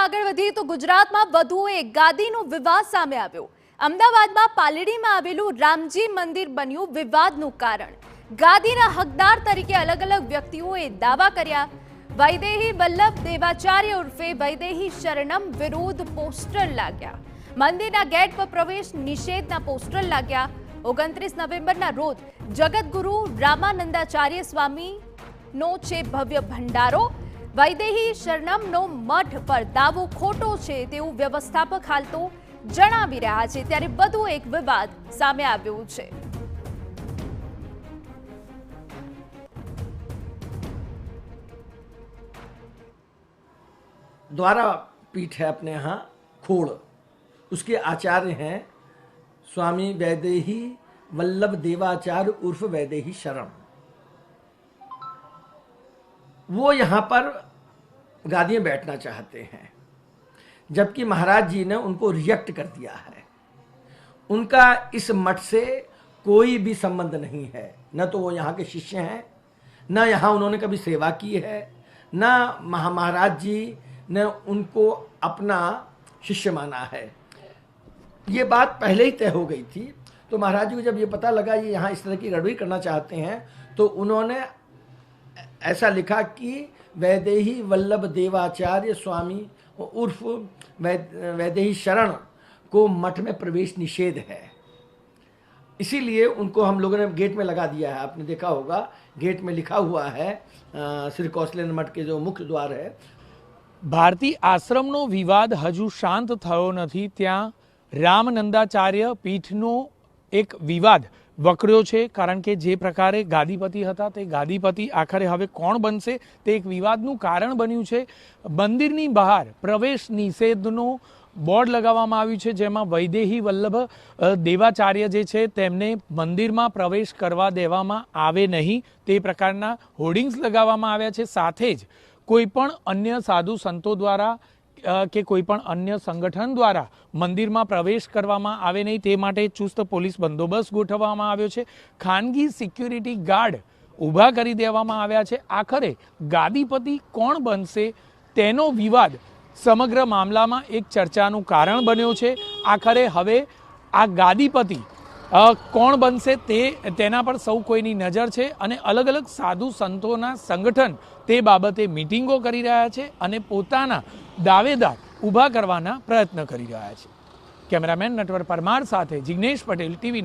આગળ વધીએ તો ગુજરાતમાં વધુ એક ગાદીનો વિવાદ સામે આવ્યો। અમદાવાદમાં પાલડીમાં આવેલું રામજી મંદિર બન્યું વિવાદનું કારણ। ગાદીના હકદાર તરીકે અલગ અલગ વ્યક્તિઓએ દાવા કર્યા। વૈદેહી વલ્લભ દેવાચાર્ય ઉર્ફે વૈદેહી શરણમ વિરોધ પોસ્ટર લાગ્યા। મંદિરના ગેટ પર પ્રવેશ નિષેધના પોસ્ટર લાગ્યા। 29 નવેમ્બરના રોજ જગતગુરુ રામાનંદાચાર્ય સ્વામીનો છે ભવ્ય ભંડારો। વૈદેહી શરણમનો મઠ પર દાવો ખોટો છે તેવું વ્યવસ્થાપક હાલ તો જણાવી રહ્યા છે, ત્યારે વધુ એક વિવાદ સામે આવ્યો છે। द्वारा पीठ है अपने यहाँ खोड़, उसके आचार्य हैं स्वामी वैदेही वल्लभ देवाचार्य उर्फ वैदेही शरण। वो यहाँ पर गादी में बैठना चाहते हैं, जबकि महाराज जी ने उनको रिजेक्ट कर दिया है। उनका इस मठ से कोई भी संबंध नहीं है, न तो वो यहाँ के शिष्य हैं, न यहाँ उन्होंने कभी सेवा की है, न महाराज जी ने उनको अपना शिष्य माना है। ये बात पहले ही तय हो गई थी। तो महाराज जी को जब ये पता लगा ये यहाँ इस तरह की गड़बड़ी करना चाहते हैं, तो उन्होंने ऐसा लिखा कि वैदेही वल्लभ देवाचार्य स्वामी उर्फ वैदेही शरण को मठ में प्रवेश निषेध है। इसीलिए उनको हम लोगों ने गेट में लगा दिया है। आपने देखा होगा गेट में लिखा हुआ है श्री कौशलेन्द्र मठ के जो मुख्य द्वार है। भारती आश्रमनो विवाद हजू शांत थयो नथी, त्यां रामनंदाचार्य पीठनो एक विवाद वकर्यो छे। कारण के जे प्रकारे गादीपति हता ते गादीपति आखरे हवे कोण बनशे ते एक विवादनुं कारण बन्युं छे। मंदिरनी बहार प्रवेश निषेधनो बोर्ड लगाववामां आव्युं छे, जेमां वैदेही वल्लभ देवाचार्य जे छे तेमने मंदिरमां प्रवेश करवा देवामां आवे नहीं ते प्रकारना होर्डिंग्स लगाववामां आव्या छे। साथे ज कोईपण अन्य साधु संतो द्वारा के कोईपण अन्य संगठन द्वारा मंदिर में प्रवेश करवामां आवे नहीं ते माटे चुस्त पोलीस बंदोबस्त गोठववामां आव्यो छे। खानगी सिक्योरिटी गार्ड ऊभा करी देवामां आव्या छे। आखरे गादीपति कोण बनशे तेनो विवाद समग्र मामलामां एक चर्चानुं कारण बन्यो छे। आखरे हवे आ गादीपति कोण बनशे तेना पर सौ कोईनी नजर छे अने अलग अलग साधु संतोना संगठन ते बाबते मीटिंगो करी रह्या छे अने पोताना दावेदार ऊभा करवाना प्रयत्न करी रह्या छे। कैमरामेन नटवर परमार साथे जिग्नेश पटेल, TV9।